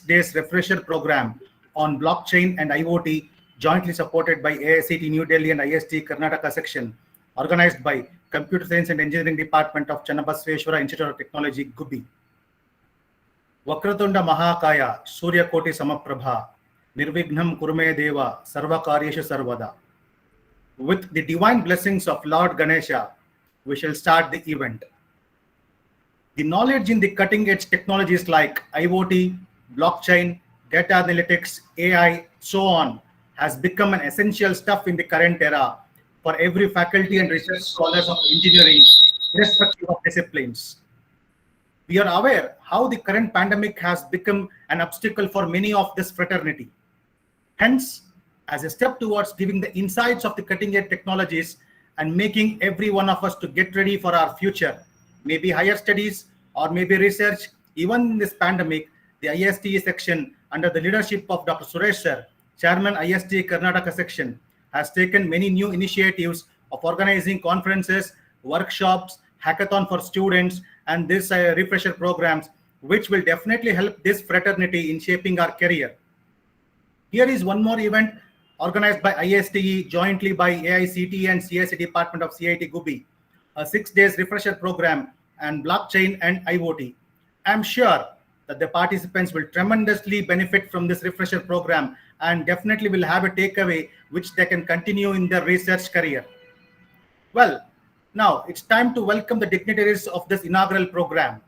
6 days refresher program on blockchain and IoT, jointly supported by AICT New Delhi and IST Karnataka section, organized by Computer Science and Engineering Department of Channabasweshwara Institute of Technology, Gubi. Vakratunda Mahakaya, Surya Koti Samaprabha, Nirvignam Kurme Deva, Sarvakaryeshu Sarvada. With the divine blessings of Lord Ganesha, we shall start the event. The knowledge in the cutting-edge technologies like IoT, blockchain, data analytics, AI, so on, has become an essential stuff in the current era for every faculty and research scholars of engineering, irrespective of disciplines. We are aware how the current pandemic has become an obstacle for many of this fraternity. Hence, as a step towards giving the insights of the cutting-edge technologies and making every one of us to get ready for our future, maybe higher studies or maybe research, even in this pandemic, the ISTE section under the leadership of Dr. Suresh Sir, Chairman ISTE Karnataka section, has taken many new initiatives of organizing conferences, workshops, hackathon for students, and this refresher programs, which will definitely help this fraternity in shaping our career. Here is one more event organized by ISTE jointly by AICT and CSE Department of CIT Gubi, a 6 days refresher program and blockchain and IoT. I'm sure that the participants will tremendously benefit from this refresher program and definitely will have a takeaway which they can continue in their research career. Well, now it's time to welcome the dignitaries of this inaugural program.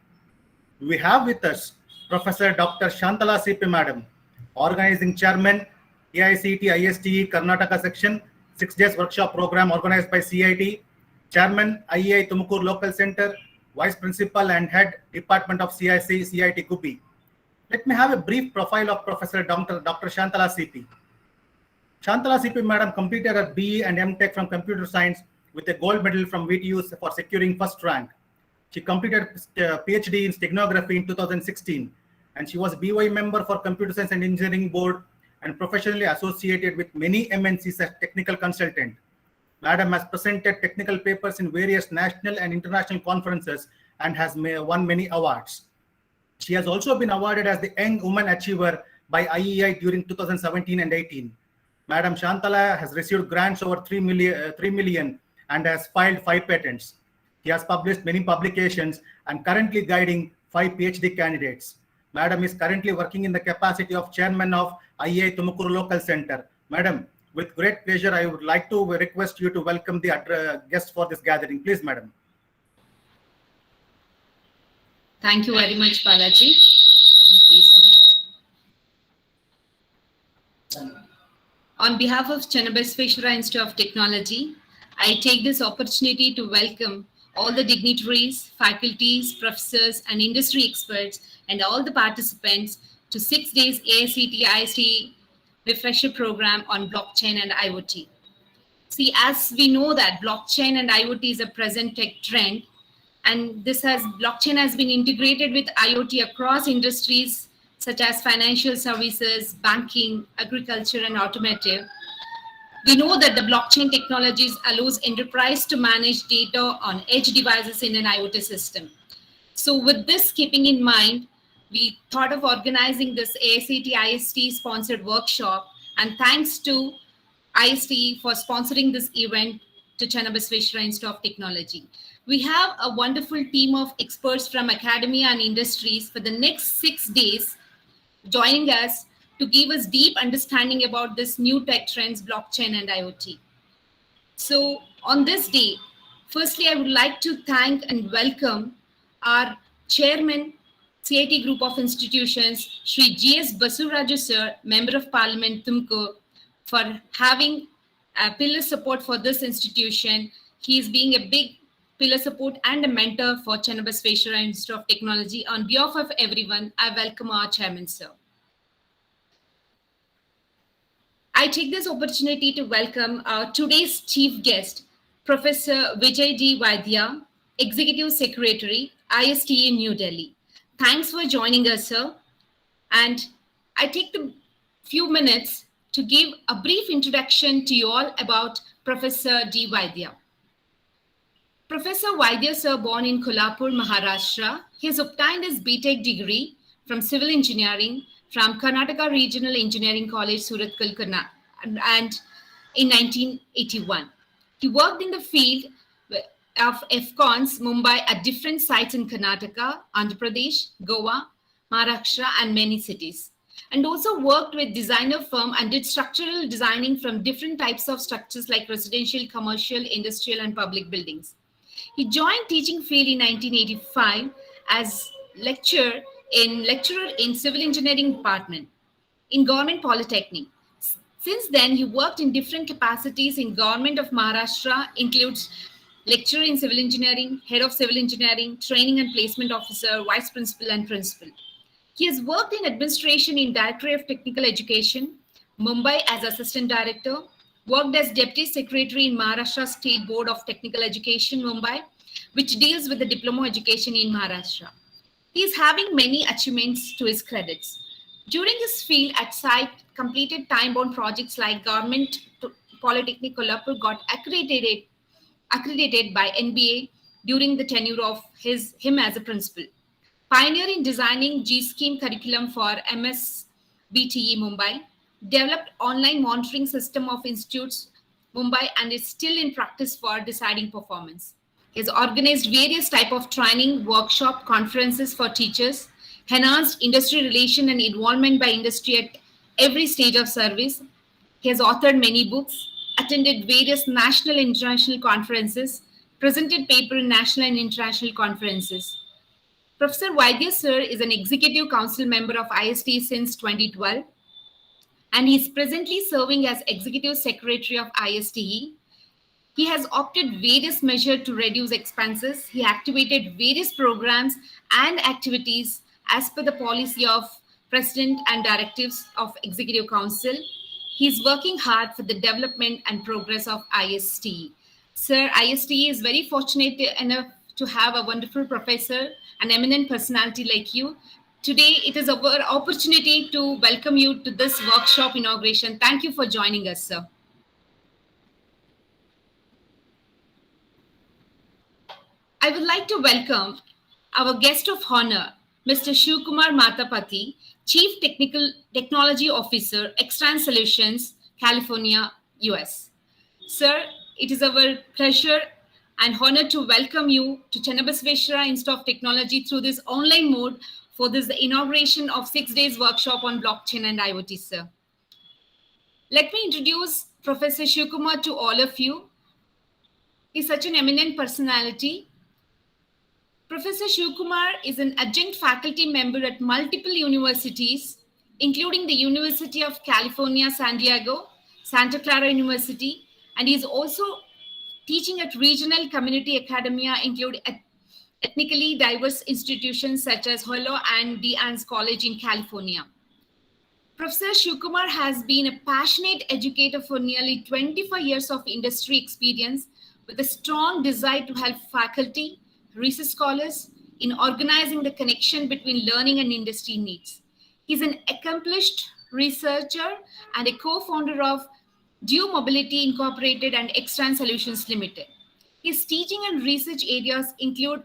We have with us Professor Dr. Shantala CP Madam, Organizing Chairman, AICT ISTE Karnataka Section, 6 days workshop program organized by CIT, Chairman, IEI Tumakuru Local Center, Vice Principal and Head, Department of CIC, CIT Gubi. Let me have a brief profile of Professor Dr. Shantala CP. Shantala CP Madam completed her BE and MTech from Computer Science with a gold medal from VTU for securing first rank. She completed PhD in Steganography in 2016, and she was BOE member for Computer Science and Engineering Board and professionally associated with many MNCs as technical consultant. Madam has presented technical papers in various national and international conferences and has won many awards. She has also been awarded as the Young Woman Achiever by IEI during 2017 and 18. Madam Shantala has received grants over 3 million and has filed 5 patents. He has published many publications and currently guiding 5 PhD candidates. Madam is currently working in the capacity of Chairman of IEI Tumakuru Local Center. Madam, with great pleasure, I would like to request you to welcome the guests for this gathering. Please, Madam. Thank you very much, Balaji. On behalf of Channabasweshwara Institute of Technology, I take this opportunity to welcome all the dignitaries, faculties, professors, and industry experts, and all the participants to 6 days AICT IST refresher program on blockchain and IoT. See, as we know that blockchain and IoT is a present tech trend, and blockchain has been integrated with IoT across industries such as financial services, banking, agriculture, and automotive. We know that the blockchain technologies allows enterprise to manage data on edge devices in an IoT system. So with this keeping in mind, we thought of organizing this AICT IST sponsored workshop, and thanks to IST for sponsoring this event to Channabasweshwara Institute of Technology. We have a wonderful team of experts from academia and industries for the next 6 days joining us to give us deep understanding about this new tech trends, blockchain and IoT. So on this day, firstly, I would like to thank and welcome our Chairman, CIT Group of Institutions, Shri G.S. Basuraju Sir, Member of Parliament, Tumakuru, for having a pillar support for this institution. He is being a big pillar support and a mentor for Channabasweshwara Institute of Technology. On behalf of everyone, I welcome our Chairman, Sir. I take this opportunity to welcome our today's chief guest, Professor Vijay D. Vaidya, Executive Secretary, ISTE New Delhi. Thanks for joining us, sir. And I take the few minutes to give a brief introduction to you all about Professor D. Vaidya. Professor Vaidya, sir, born in Kolhapur, Maharashtra, he has obtained his BTech degree from Civil Engineering from Karnataka Regional Engineering College, Surat, Karnataka, and in 1981. He worked in the field of FCONs Mumbai at different sites in Karnataka, Andhra Pradesh, Goa, Maharashtra, and many cities. And also worked with designer firm and did structural designing from different types of structures like residential, commercial, industrial, and public buildings. He joined teaching field in 1985 as lecturer in civil engineering department in Government Polytechnic. Since then, he worked in different capacities in Government of Maharashtra, includes lecturer in civil engineering, head of civil engineering, training and placement officer, vice principal, and principal. He has worked in administration in Directorate of Technical Education, Mumbai as assistant director, worked as deputy secretary in Maharashtra State Board of Technical Education, Mumbai, which deals with the diploma education in Maharashtra. He is having many achievements to his credits. During his field at site, completed time-bound projects like Government Polytechnic Kolhapur got accredited by NBA during the tenure of him as a principal. Pioneer in designing G-Scheme curriculum for MSBTE Mumbai, developed online monitoring system of institutes Mumbai and is still in practice for deciding performance. He has organized various types of training, workshop, conferences for teachers, enhanced industry relation and involvement by industry at every stage of service. He has authored many books, attended various national and international conferences, presented paper in national and international conferences. Professor Vaidya sir is an executive council member of IST since 2012, and he is presently serving as executive secretary of ISTE. He has opted various measures to reduce expenses. He activated various programs and activities as per the policy of President and directives of Executive Council. He is working hard for the development and progress of ISTE. Sir, ISTE is very fortunate enough to have a wonderful professor, an eminent personality like you. Today, it is our opportunity to welcome you to this workshop inauguration. Thank you for joining us, sir. I would like to welcome our guest of honor, Mr. Shivkumar Matapati, Chief Technology Officer, Extran Solutions, California, US. Sir, it is our pleasure and honor to welcome you to Channabasveshwara Institute of Technology through this online mode for this inauguration of 6 days workshop on blockchain and IoT, sir. Let me introduce Professor Shivkumar to all of you. He's such an eminent personality. Professor Shivkumar is an adjunct faculty member at multiple universities, including the University of California, San Diego, Santa Clara University, and he is also teaching at regional community academia, including ethnically diverse institutions such as Holo and Deanne's College in California. Professor Shivkumar has been a passionate educator for nearly 25 years of industry experience with a strong desire to help faculty, research scholars in organizing the connection between learning and industry needs. He's an accomplished researcher and a co-founder of Due Mobility Incorporated and Extran Solutions Limited. His teaching and research areas include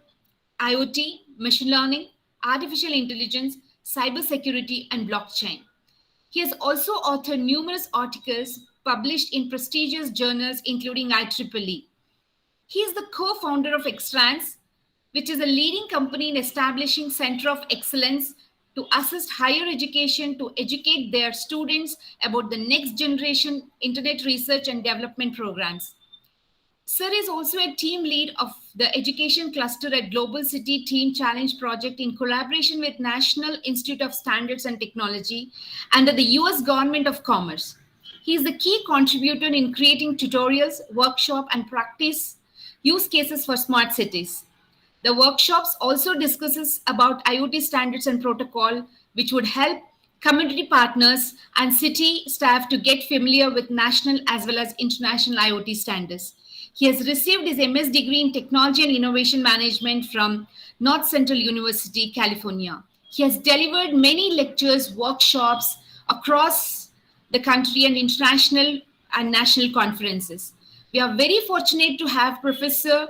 IoT, machine learning, artificial intelligence, cybersecurity, and blockchain. He has also authored numerous articles published in prestigious journals, including IEEE. He is the co-founder of Extrans, which is a leading company in establishing Center of Excellence to assist higher education to educate their students about the next generation internet research and development programs. Sir is also a team lead of the education cluster at Global City Team Challenge project in collaboration with National Institute of Standards and Technology under the US Government of Commerce. He is the key contributor in creating tutorials, workshop, and practice use cases for smart cities. The workshops also discusses about IoT standards and protocol, which would help community partners and city staff to get familiar with national as well as international IoT standards. He has received his MS degree in Technology and Innovation Management from North Central University, California. He has delivered many lectures, workshops across the country and international and national conferences. We are very fortunate to have Professor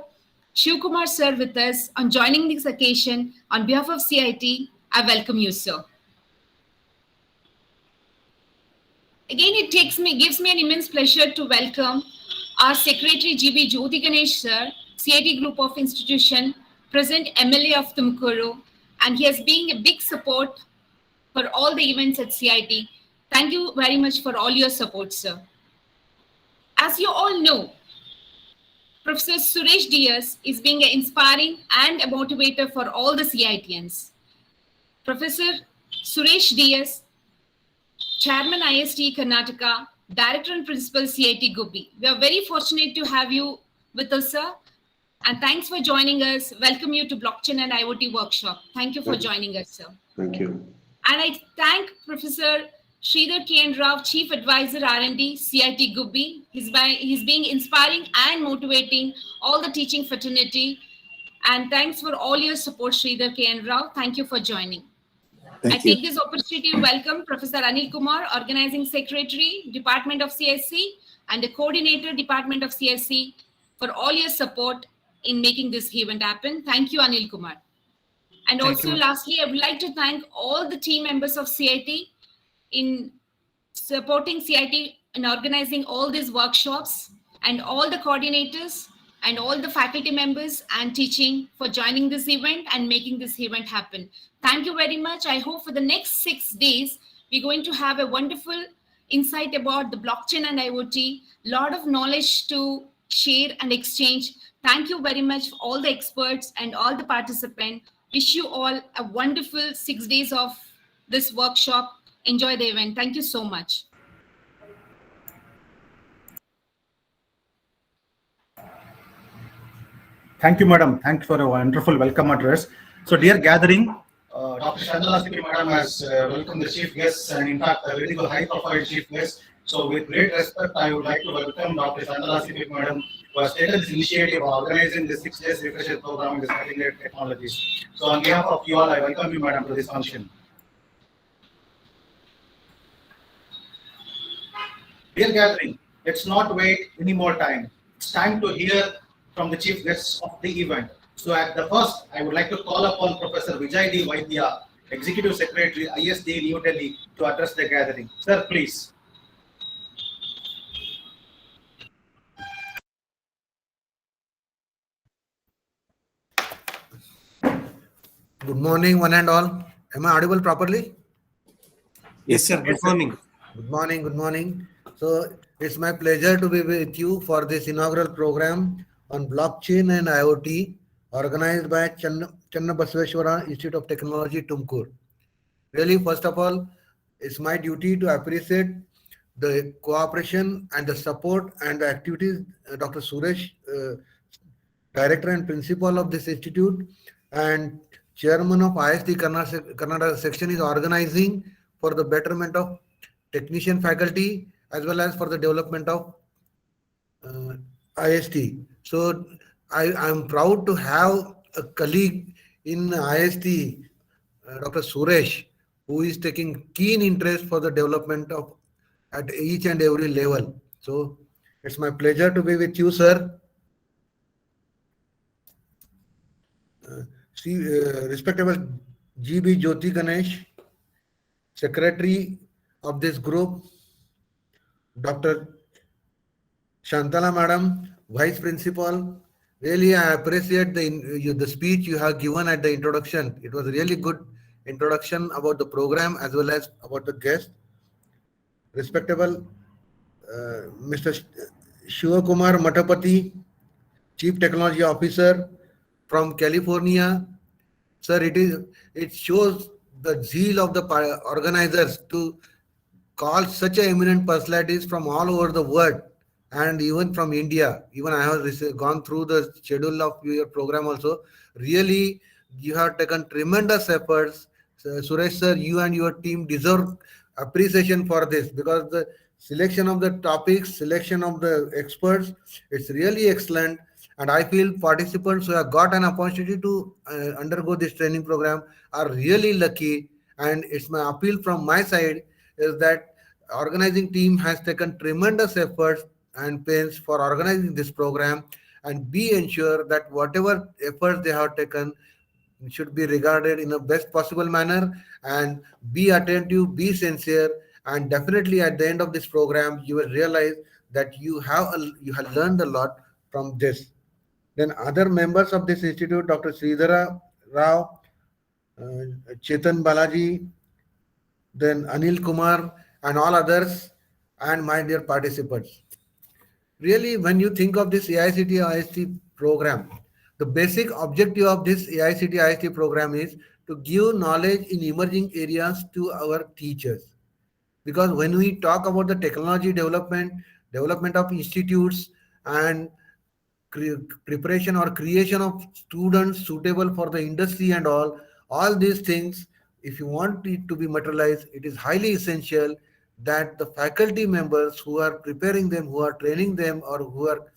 Shivkumar sir with us on joining this occasion. On behalf of CIT, I welcome you, sir. Again, gives me an immense pleasure to welcome our Secretary GB Jyoti Ganesh sir, CIT Group of Institution, present MLA of Tumkuru, and he has been a big support for all the events at CIT. Thank you very much for all your support, sir. As you all know, Professor Suresh Dias is being an inspiring and a motivator for all the CITians. Professor Suresh Dias, Chairman IST Karnataka, Director and Principal CIT Gubi. We are very fortunate to have you with us, sir. And thanks for joining us. Welcome you to Blockchain and IoT Workshop. Thank you for joining us, sir. Thank you. And I thank Professor Sridhar K. Rao, Chief Advisor R&D, CIT Gubi. He's being inspiring and motivating all the teaching fraternity. And thanks for all your support, Sridhar K. Rao. Thank you for joining. I take this opportunity to welcome Professor Anil Kumar, Organizing Secretary, Department of CSC, and the Coordinator, Department of CSC, for all your support in making this event happen. Thank you, Anil Kumar. And also, lastly, I would like to thank all the team members of CIT in supporting CIT and organizing all these workshops, and all the coordinators and all the faculty members and teaching for joining this event and making this event happen. Thank you very much. I hope for the next 6 days, we're going to have a wonderful insight about the blockchain and IoT, lot of knowledge to share and exchange. Thank you very much for all the experts and all the participants. Wish you all a wonderful 6 days of this workshop. Enjoy the event. Thank you so much. Thank you, madam. Thanks for a wonderful welcome address. So, dear gathering, Dr. Chandala Sipi madam has welcomed the chief guests, and in fact, a very high-profile chief guest. So, with great respect, I would like to welcome Dr. Chandala Sipi madam, who has taken this initiative of organizing the 6 days refresher program in the cutting-edge technologies. So, on behalf of you all, I welcome you, madam, to this function. Dear gathering, let's not wait any more time. It's time to hear from the chief guests of the event. So at the first, I would like to call upon Professor Vijay D. Vaidya, Executive Secretary, ISD New Delhi, to address the gathering. Sir, please. Good morning, one and all. Am I audible properly? Yes, sir. Good morning. Good morning, good morning. So it's my pleasure to be with you for this inaugural program on blockchain and IoT organized by Channabasweshwara Institute of Technology, Tumkur. Really, first of all, it's my duty to appreciate the cooperation and the support and the activities Dr. Suresh, Director and Principal of this institute, and Chairman of IST Karnataka section is organizing for the betterment of technician faculty as well as for the development of IST. So I am proud to have a colleague in IST, Dr. Suresh, who is taking keen interest for the development of at each and every level. So it's my pleasure to be with you, sir. Respectable GB Jyoti Ganesh, Secretary of this group, Dr. Shantala Madam, Vice Principal. Really, I appreciate the speech you have given at the introduction. It was a really good introduction about the program as well as about the guest. Respectable Mr. Shivakumar Matapati, Chief Technology Officer from California. Sir, it shows the zeal of the organizers to call such eminent personalities from all over the world and even from India. Even I have gone through the schedule of your program also. Really, you have taken tremendous efforts. Suresh sir, you and your team deserve appreciation for this, because the selection of the topics, selection of the experts, it's really excellent. And I feel participants who have got an opportunity to undergo this training program are really lucky. And it's my appeal from my side is that organizing team has taken tremendous efforts and pains for organizing this program, and be ensure that whatever efforts they have taken should be regarded in the best possible manner, and be attentive, be sincere, and definitely at the end of this program, you will realize that you have learned a lot from this. Then other members of this institute, Dr. Sridhara Rao, Chetan Balaji, then Anil Kumar, and all others, and my dear participants. Really, when you think of this AICT IST program, the basic objective of this AICT IST program is to give knowledge in emerging areas to our teachers. Because when we talk about the technology development of institutes, and preparation or creation of students suitable for the industry and all these things, if you want it to be materialized, it is highly essential that the faculty members who are preparing them, who are training them, or who are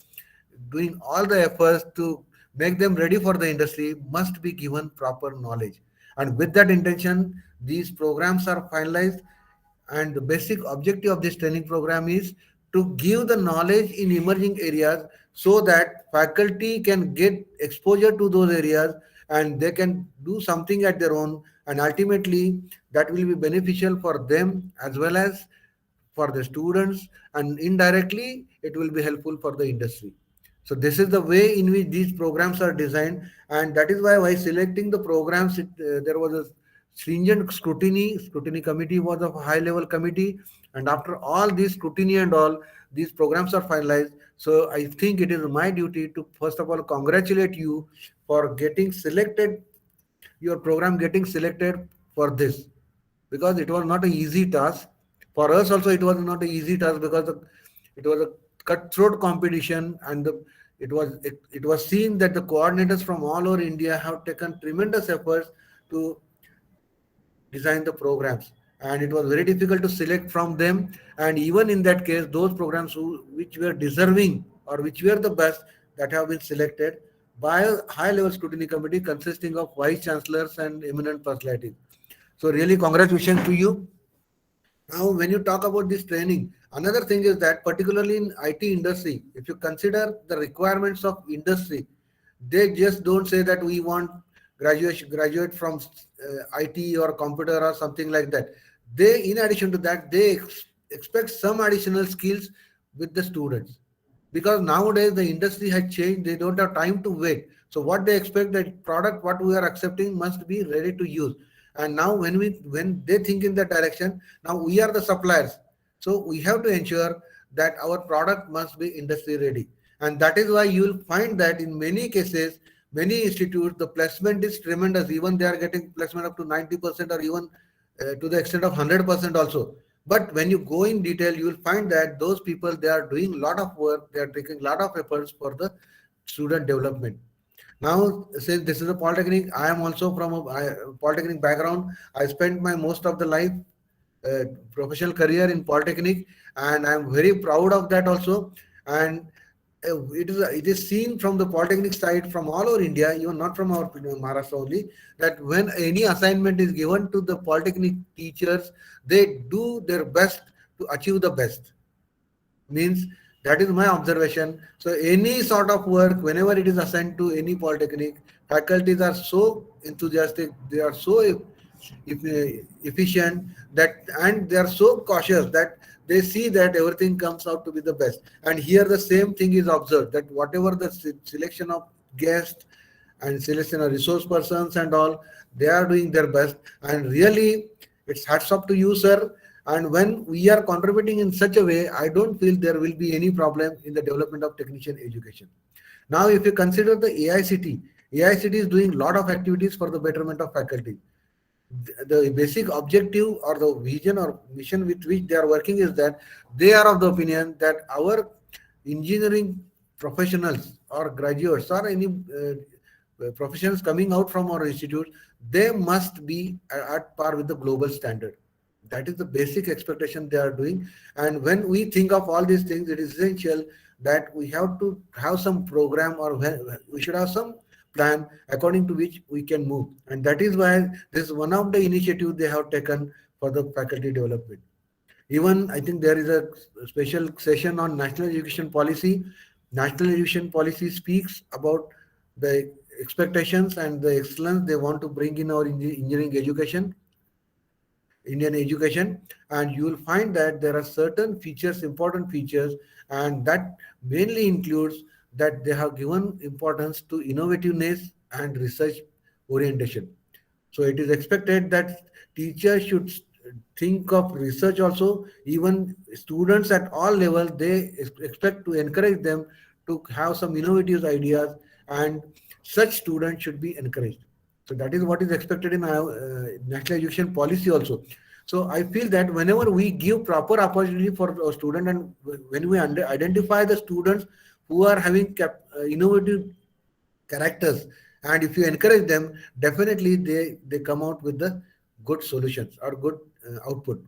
doing all the efforts to make them ready for the industry must be given proper knowledge. And with that intention, these programs are finalized, and the basic objective of this training program is to give the knowledge in emerging areas so that faculty can get exposure to those areas and they can do something at their own, and ultimately that will be beneficial for them as well as for the students, and indirectly it will be helpful for the industry. So this is the way in which these programs are designed, and that is why while selecting the programs, there was a stringent scrutiny committee was a high level committee, and after all this scrutiny and all, these programs are finalized. So I think it is my duty to first of all congratulate you for getting selected, your program getting selected for this, because it was not an easy task. For us also it was not an easy task, because it was a cutthroat competition, and it was seen that the coordinators from all over India have taken tremendous efforts to design the programs, and it was very difficult to select from them. And even in that case, those programs which were deserving or which were the best, that have been selected by a high level scrutiny committee consisting of vice chancellors and eminent personalities. So really congratulations to you. Now, when you talk about this training, another thing is that particularly in IT industry, if you consider the requirements of industry, they just don't say that we want graduate from IT or computer or something like that. They, in addition to that, they expect some additional skills with the students, because nowadays the industry has changed. They don't have time to wait. So what they expect, that product what we are accepting must be ready to use. And now when they think in that direction, now we are the suppliers, so we have to ensure that our product must be industry ready. And that is why you will find that in many cases, many institutes, the placement is tremendous. Even they are getting placement up to 90%, or even to the extent of 100% also. But when you go in detail, you will find that those people, they are doing a lot of work, they are taking a lot of efforts for the student development. Now, since this is a polytechnic, I am also from a polytechnic background. I spent my most of the life professional career in polytechnic, and I am very proud of that also. And it is seen from the polytechnic side from all over India, even not from our Maharashtra only, that when any assignment is given to the polytechnic teachers, they do their best to achieve the best. Means that is my observation. So any sort of work, whenever it is assigned to any polytechnic, faculties are so enthusiastic, they are so efficient, that, and they are so cautious that they see that everything comes out to be the best. And here the same thing is observed, that whatever the selection of guests and selection of resource persons and all, they are doing their best. And really, it's hats off to you, sir. And when we are contributing in such a way, I don't feel there will be any problem in the development of technician education. Now, if you consider the AICT, AICT is doing a lot of activities for the betterment of faculty. The basic objective or the vision or mission with which they are working is that they are of the opinion that our engineering professionals or graduates or any professionals coming out from our institute, they must be at par with the global standard. That is the basic expectation they are doing. And when we think of all these things, it is essential that we have to have some program, or we should have some plan according to which we can move. And that is why this is one of the initiatives they have taken for the faculty development. Even I think there is a special session on national education policy. National education policy speaks about the expectations and the excellence they want to bring in our engineering education. Indian education, and you will find that there are certain features, important features, and that mainly includes that they have given importance to innovativeness and research orientation. So it is expected that teachers should think of research also. Even students at all levels, they expect to encourage them to have some innovative ideas, and such students should be encouraged. So that is what is expected in our national education policy also. So I feel that whenever we give proper opportunity for a student, and when we identify the students who are having innovative characters, and if you encourage them, definitely they come out with the good solutions or good output.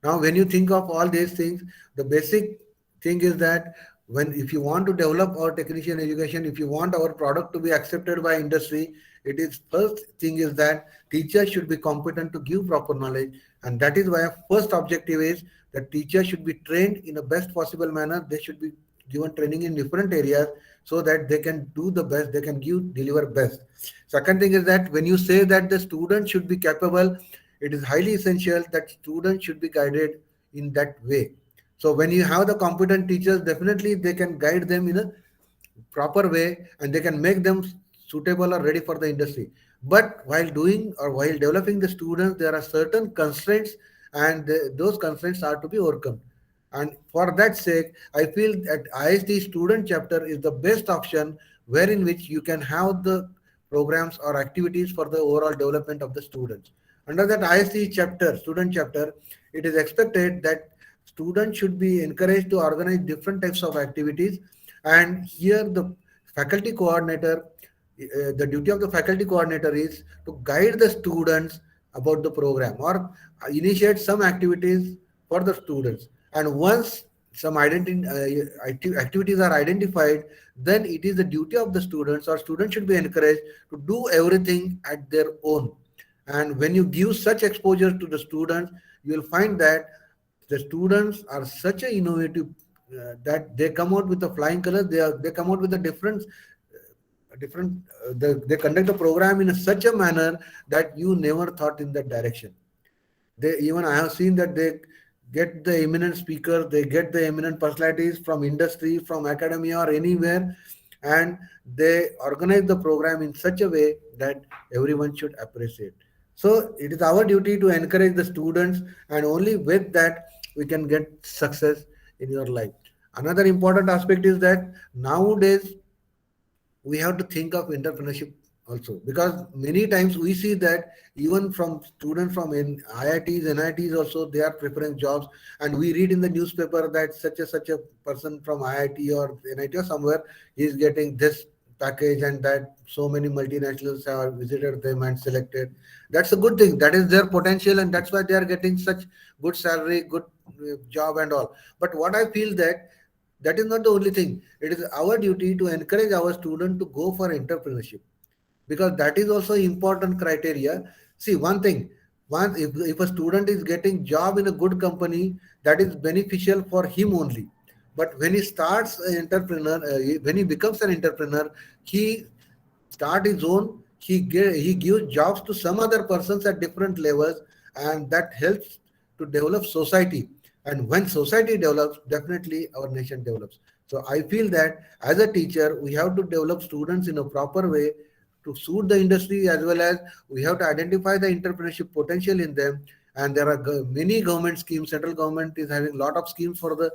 Now when you think of all these things, the basic thing is that when if you want to develop our technician education, if you want our product to be accepted by industry, it is first thing is that teachers should be competent to give proper knowledge, and that is why first objective is that teachers should be trained in the best possible manner. They should be given training in different areas so that they can do the best, they can give deliver best. Second thing is that when you say that the student should be capable, it is highly essential that students should be guided in that way. So when you have the competent teachers, definitely they can guide them in a proper way, and they can make them suitable or ready for the industry. But while doing or while developing the students, there are certain constraints, and those constraints are to be overcome. And for that sake, I feel that IST student chapter is the best option, wherein which you can have the programs or activities for the overall development of the students. Under that IST chapter, student chapter, it is expected that students should be encouraged to organize different types of activities. And here the faculty coordinator, the duty of the faculty coordinator is to guide the students about the program, or initiate some activities for the students. And once some activities are identified, then it is the duty of the students, or students should be encouraged to do everything at their own. And when you give such exposure to the students, you will find that the students are such a innovative that they come out with the flying colors. They come out with a they conduct the program in such a manner that you never thought in that direction. I have seen that they get the eminent speakers, they get the eminent personalities from industry, from academia, or anywhere, and they organize the program in such a way that everyone should appreciate. So it is our duty to encourage the students, and only with that we can get success in your life. Another important aspect is that nowadays we have to think of entrepreneurship also, because many times we see that even from students from IITs, NITs also, they are preferring jobs, and we read in the newspaper that such a person from IIT or NIT or somewhere is getting this package, and that so many multinationals have visited them and selected. That's a good thing. That is their potential, and that's why they are getting such good salary, good job and all. But what I feel that is not the only thing. It is our duty to encourage our student to go for entrepreneurship, because that is also important criteria. See, one thing, if a student is getting job in a good company, that is beneficial for him only. But when he starts an entrepreneur, when he becomes an entrepreneur, he start his own. He gives jobs to some other persons at different levels, and that helps to develop society. And when society develops, definitely our nation develops. So I feel that as a teacher, we have to develop students in a proper way to suit the industry, as well as we have to identify the entrepreneurship potential in them. And there are many government schemes. Central government is having a lot of schemes for the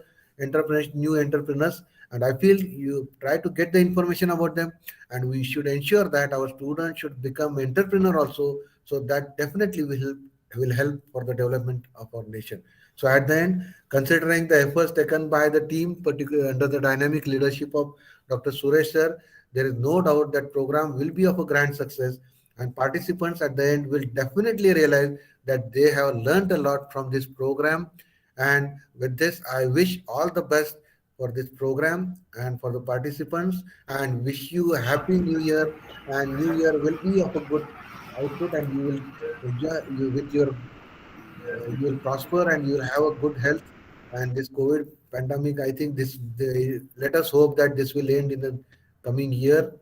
new entrepreneurs, and I feel you try to get the information about them, and we should ensure that our students should become entrepreneur also, so that definitely will help for the development of our nation. So at the end, considering the efforts taken by the team, particularly under the dynamic leadership of Dr. Suresh sir, there is no doubt that program will be of a grand success, and participants at the end will definitely realize that they have learned a lot from this program. And with this, I wish all the best for this program and for the participants, and wish you a happy new year. And new year will be of a good output, and you will enjoy with your you will prosper, and you will have a good health. And this COVID pandemic, I think let us hope that this will end in the coming year.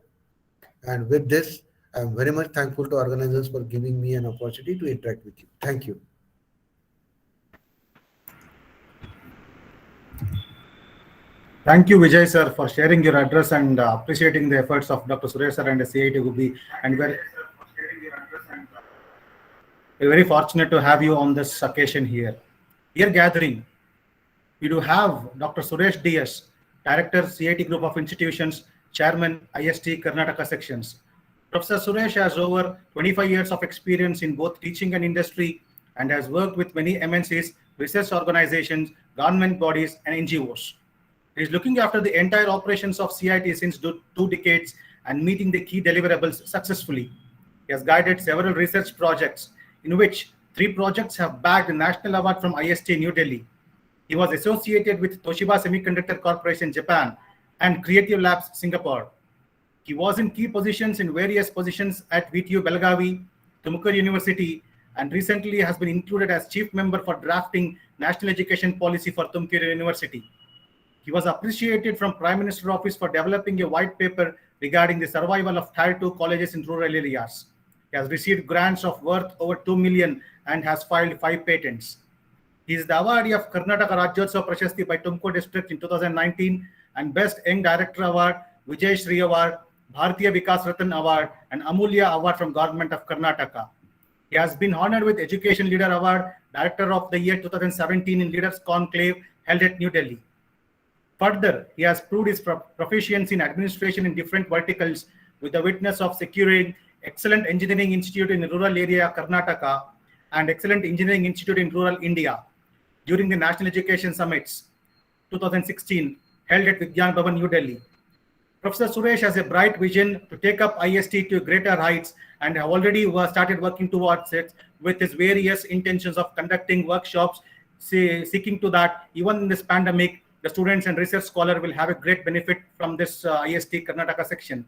And with this, I'm very much thankful to organizers for giving me an opportunity to interact with you. Thank you. Thank you, Vijay sir, for sharing your address and appreciating the efforts of Dr. Suresh sir and the CIT Gubi. And we're very fortunate to have you on this occasion here. Here gathering, we do have Dr. Suresh DS, Director, CIT Group of Institutions, Chairman, IST Karnataka Sections. Professor Suresh has over 25 years of experience in both teaching and industry and has worked with many MNCs, research organizations, government bodies, and NGOs. He is looking after the entire operations of CIT since 2 decades and meeting the key deliverables successfully. He has guided several research projects, in which 3 projects have bagged a national award from IST New Delhi. He was associated with Toshiba Semiconductor Corporation Japan and Creative Labs Singapore. He was in key positions in various positions at VTU Belagavi, Tumakuru University, and recently has been included as chief member for drafting National Education Policy for Tumakuru University. He was appreciated from Prime Minister Office for developing a white paper regarding the survival of Tier 2 colleges in rural areas. He has received grants of worth over 2 million and has filed 5 patents. He is the awardee of Karnataka Rajyotsav Prashasti by Tumakuru District in 2019 and Best Young Director Award, Vijay Shri Award, Bharatiya Vikas Ratan Award, and Amulya Award from Government of Karnataka. He has been honored with Education Leader Award, Director of the Year 2017 in Leaders Conclave held at New Delhi. Further, he has proved his proficiency in administration in different verticals with the witness of securing Excellent Engineering Institute in rural area Karnataka and Excellent Engineering Institute in rural India during the National Education Summits 2016 held at Vigyan Bhavan, New Delhi. Professor Suresh has a bright vision to take up IST to greater heights and have already started working towards it with his various intentions of conducting workshops, seeking to that even in this pandemic, the students and research scholar will have a great benefit from this IST Karnataka section.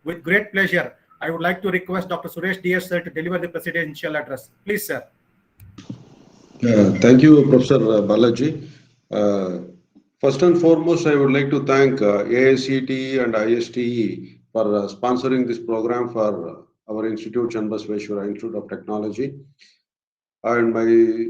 With great pleasure, I would like to request Dr. Suresh DS sir to deliver the presidential address. Please, sir. Thank you, Professor Balaji. First and foremost, I would like to thank AICTE and ISTE for sponsoring this program for our institute, Channabasveshwara Institute of Technology. And my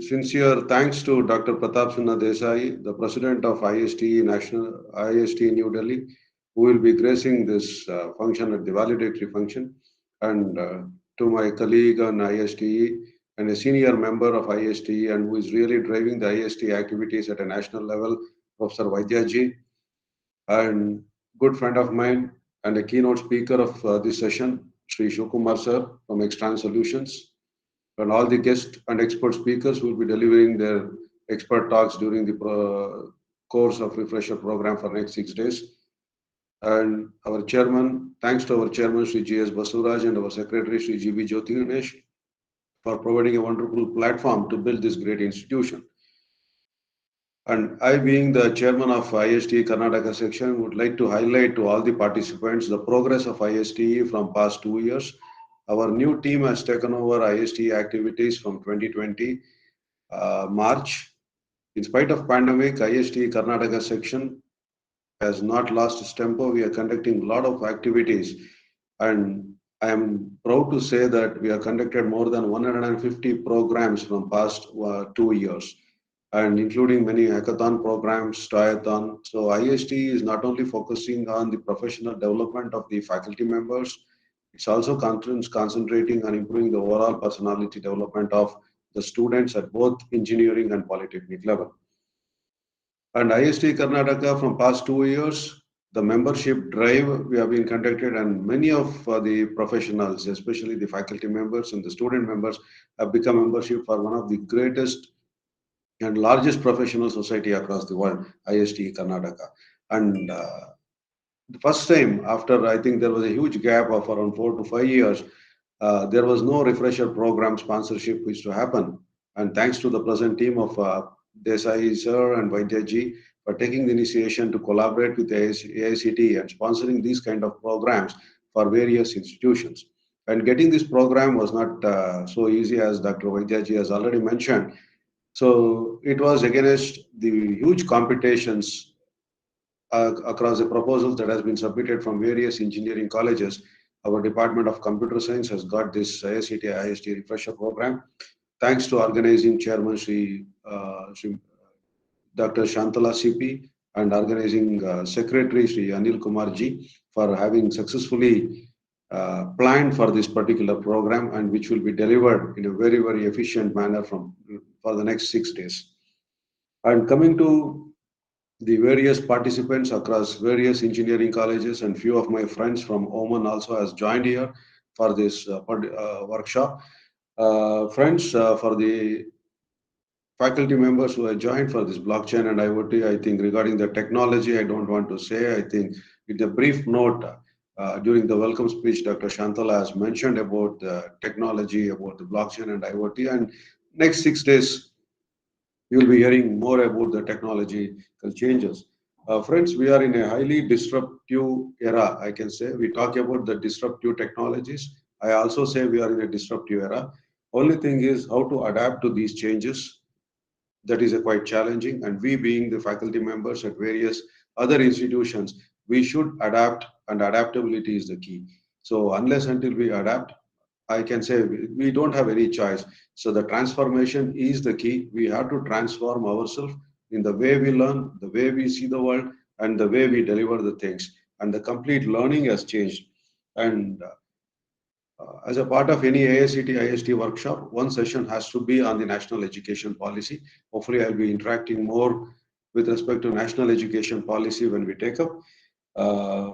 sincere thanks to Dr. Pratap Sinha Desai, the president of ISTE New Delhi, who will be gracing this function at the valedictory function, and to my colleague on ISTE and a senior member of ISTE and who is really driving the ISTE activities at a national level, Professor Vaidyaji, and good friend of mine and a keynote speaker of this session, Sri Shivkumar sir from Extran Solutions, and all the guest and expert speakers who will be delivering their expert talks during the course of refresher program for next 6 days. And our chairman, thanks to our chairman, Sri G.S. Basuraj, and our secretary, Sri G.B. Jyoti Ganesh, for providing a wonderful platform to build this great institution. And I, being the chairman of IST Karnataka section, would like to highlight to all the participants the progress of IST from past 2 years. Our new team has taken over IST activities from 2020 March. In spite of pandemic, IST Karnataka section has not lost its tempo. We are conducting a lot of activities, and I am proud to say that we have conducted more than 150 programs from past 2 years, and including many hackathon programs, toyathon. So IST is not only focusing on the professional development of the faculty members, it's also concentrating on improving the overall personality development of the students at both engineering and polytechnic level. And IST Karnataka from past 2 years, the membership drive we have been conducted, and many of the professionals, especially the faculty members and the student members, have become membership for one of the greatest and largest professional society across the world, IST Karnataka. And the first time after, I think there was a huge gap of around 4 to 5 years, there was no refresher program sponsorship which to happen. And thanks to the present team of Desai sir and Vaidyaji for taking the initiation to collaborate with AICTE and sponsoring these kind of programs for various institutions. And getting this program was not so easy, as Dr. Vaidyaji has already mentioned. So it was against the huge competitions across the proposals that has been submitted from various engineering colleges. Our Department of Computer Science has got this IST refresher program, thanks to organizing chairman Dr. Shantala CP and organizing secretary Sri Anil Kumar ji for having successfully planned for this particular program, and which will be delivered in a very, very efficient manner for the next 6 days. And coming to the various participants across various engineering colleges, and few of my friends from Oman also has joined here for this workshop. Friends, for the faculty members who have joined for this blockchain and IoT, I think regarding the technology, I don't want to say. I think with a brief note, during the welcome speech, Dr. Shantala has mentioned about the technology, about the blockchain and IoT, and next 6 days, you'll be hearing more about the technological changes. Friends, we are in a highly disruptive era, I can say. We talk about the disruptive technologies. I also say we are in a disruptive era. Only thing is how to adapt to these changes. That is quite challenging. And we being the faculty members at various other institutions, we should adapt, and adaptability is the key. So unless until we adapt, I can say we don't have any choice. So the transformation is the key. We have to transform ourselves in the way we learn, the way we see the world, and the way we deliver the things. And the complete learning has changed. And as a part of any AICT IST workshop, one session has to be on the national education policy. Hopefully, I'll be interacting more with respect to national education policy when we take up.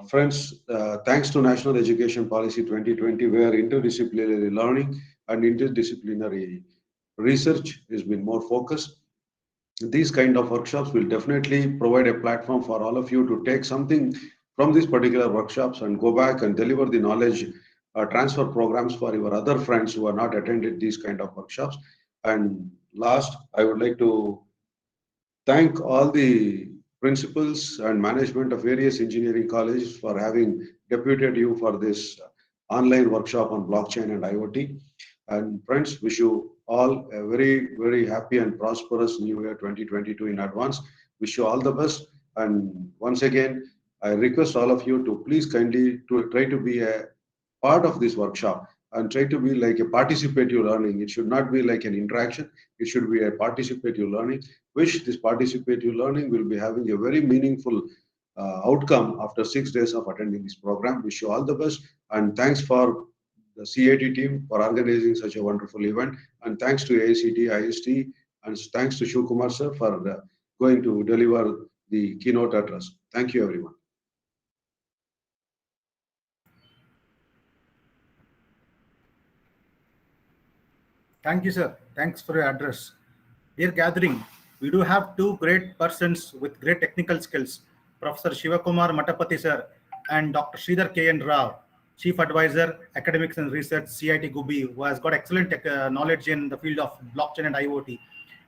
Friends, thanks to National Education Policy 2020, where interdisciplinary learning and interdisciplinary research has been more focused. These kind of workshops will definitely provide a platform for all of you to take something from these particular workshops and go back and deliver the knowledge transfer programs for your other friends who are not attended these kind of workshops. And last, I would like to thank all the principals and management of various engineering colleges for having deputed you for this online workshop on blockchain and IoT. And friends, wish you all a very, very happy and prosperous New Year 2022 in advance. Wish you all the best. And once again, I request all of you to please kindly to try to be a part of this workshop and try to be like a participative learning. It should not be like an interaction. It should be a participative learning. Wish this participative learning will be having a very meaningful outcome after 6 days of attending this program. Wish you all the best, and thanks for the CAT team for organizing such a wonderful event, and thanks to AICT, IST, and thanks to Shiv Kumar sir for going to deliver the keynote address. Thank you, everyone. Thank you, sir. Thanks for your address. Dear gathering, we do have two great persons with great technical skills, Professor Shivakumar Matapati sir and Dr. Sridhar K.N. Rao, Chief Advisor, Academics and Research, CIT Gubi, who has got excellent knowledge in the field of blockchain and IoT.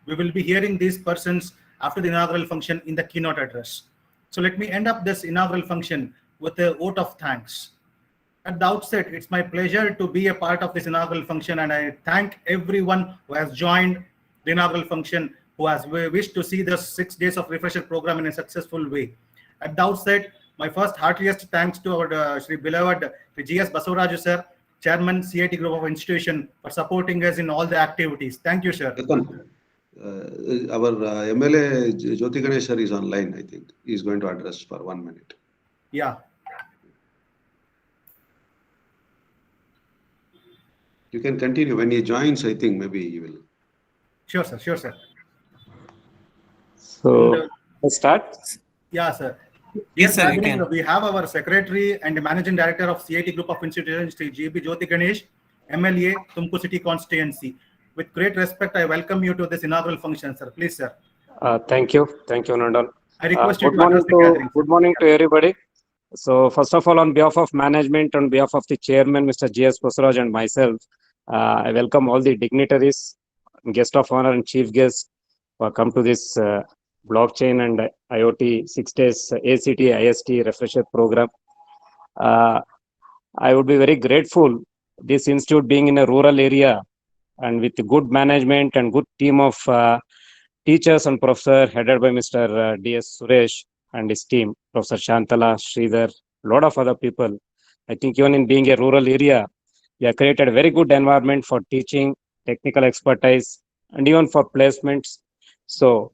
We will be hearing these persons after the inaugural function in the keynote address. So let me end up this inaugural function with a vote of thanks. At the outset, it's my pleasure to be a part of this inaugural function, and I thank everyone who has joined the inaugural function, who has wished to see the 6 days of refresher program in a successful way. At the outset, my first heartiest thanks to our Shri beloved G.S. Basavaraju sir, Chairman, CIT Group of Institution, for supporting us in all the activities. Thank you, sir. Our MLA Jyoti Ganesh sir is online, I think. He is going to address for 1 minute. Yeah. You can continue. When he joins, I think maybe he will. Sure, sir. Sure, sir. So, let's start. Yeah, sir. Yes, sir, you can. We have our Secretary and Managing Director of CIT Group of Institutions, G.B. Jyoti Ganesh, MLA, Tumkur City Constituency. With great respect, I welcome you to this inaugural function, sir. Please, sir. Thank you. Thank you, Nandan. I request you Good to address the gathering. good morning to everybody. So, first of all, on behalf of management, on behalf of the chairman, Mr. G.S. Basavaraju, and myself, I welcome all the dignitaries, guest of honor and chief guests who have come to this blockchain and IoT 6 days ACT IST refresher program. I would be very grateful, this institute being in a rural area and with good management and good team of teachers and professors headed by Mr. D.S. Suresh and his team, Professor Shantala, Sridhar, a lot of other people. I think even in being a rural area, we have created a very good environment for teaching, technical expertise, and even for placements. So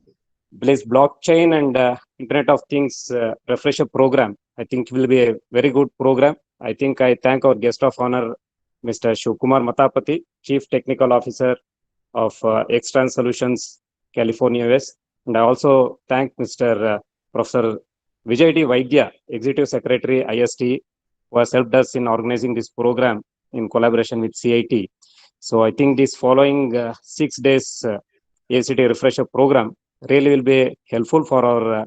Bliss Blockchain and Internet of Things refresher program. I think will be a very good program. I think I thank our guest of honor, Mr. Shivkumar Matapati, Chief Technical Officer of Extrans Solutions, California, US. And I also thank Mr. Professor Vijay D. Vaidya, Executive Secretary, IST, who has helped us in organizing this program in collaboration with CIT. So I think this following 6 days ACT refresher program really will be helpful for our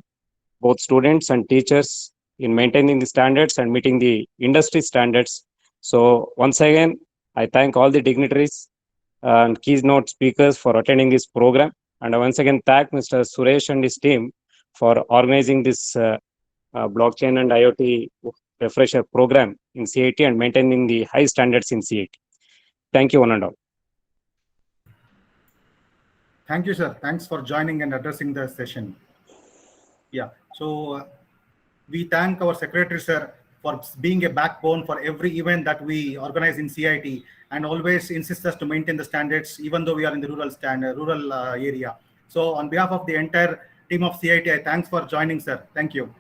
both students and teachers in maintaining the standards and meeting the industry standards. So once again, I thank all the dignitaries and keynote speakers for attending this program. And I once again thank Mr. Suresh and his team for organizing this blockchain and IoT refresher program in CIT and maintaining the high standards in CIT. Thank you, one and all. Thank you, sir. Thanks for joining and addressing the session. Yeah, so we thank our secretary, sir, for being a backbone for every event that we organize in CIT and always insists us to maintain the standards, even though we are in the rural area. So on behalf of the entire team of CIT, I thanks for joining, sir. Thank you.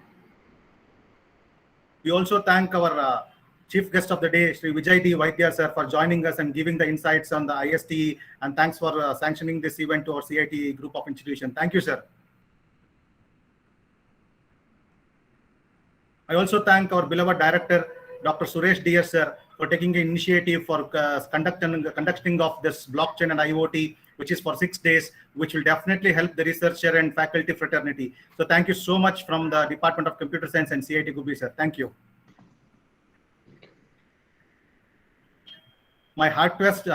We also thank our chief guest of the day, Sri Vijay D. Vaidya, sir, for joining us and giving the insights on the IST, and thanks for sanctioning this event to our CIT group of institutions. Thank you, sir. I also thank our beloved director, Dr. Suresh DS, sir, for taking the initiative for conducting of this blockchain and IoT, which is for 6 days, which will definitely help the researcher and faculty fraternity. So thank you so much from the Department of Computer Science and CIT Gubi, sir. Thank you. My heartiest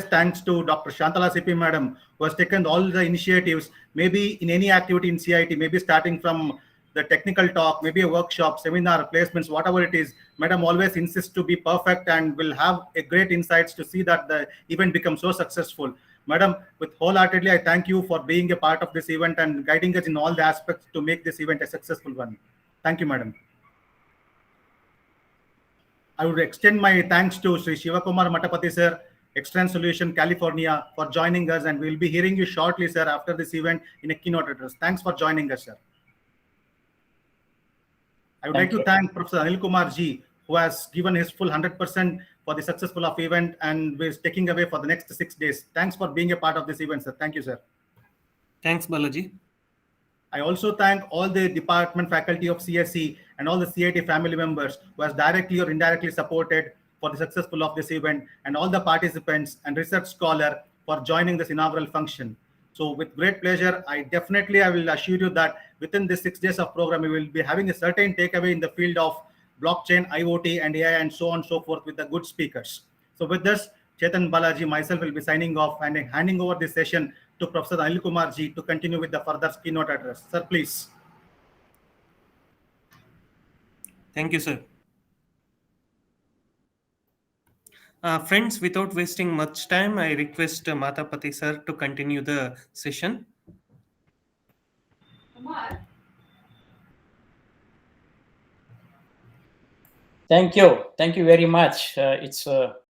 thanks to Dr. Shantala CP Madam, who has taken all the initiatives, maybe in any activity in CIT, maybe starting from the technical talk, maybe a workshop, seminar, placements, whatever it is. Madam always insists to be perfect and will have a great insights to see that the event becomes so successful. Madam, with wholeheartedly, I thank you for being a part of this event and guiding us in all the aspects to make this event a successful one. Thank you, Madam. I would extend my thanks to Sri Shivakumar Matapati, sir, Extrans Solution, California, for joining us, and we'll be hearing you shortly, sir, after this event in a keynote address. Thanks for joining us, sir. I would like to thank Professor Anil Kumar Ji, who has given his full 100% for the successful of event and is taking away for the next 6 days. Thanks for being a part of this event, sir. Thank you, sir. Thanks, Balaji. I also thank all the department faculty of CSE and all the CIT family members who has directly or indirectly supported for the successful of this event, and all the participants and research scholar for joining this inaugural function. So with great pleasure, I will assure you that within this 6 days of program, we will be having a certain takeaway in the field of blockchain, IoT, and AI, and so on and so forth with the good speakers. So with this, Chetan Balaji, myself will be signing off and handing over this session to Professor Anil Kumar Ji to continue with the further keynote address. Sir, please. Thank you, sir. Friends, without wasting much time, I request Matapati sir to continue the session. Thank you. Thank you very much. It's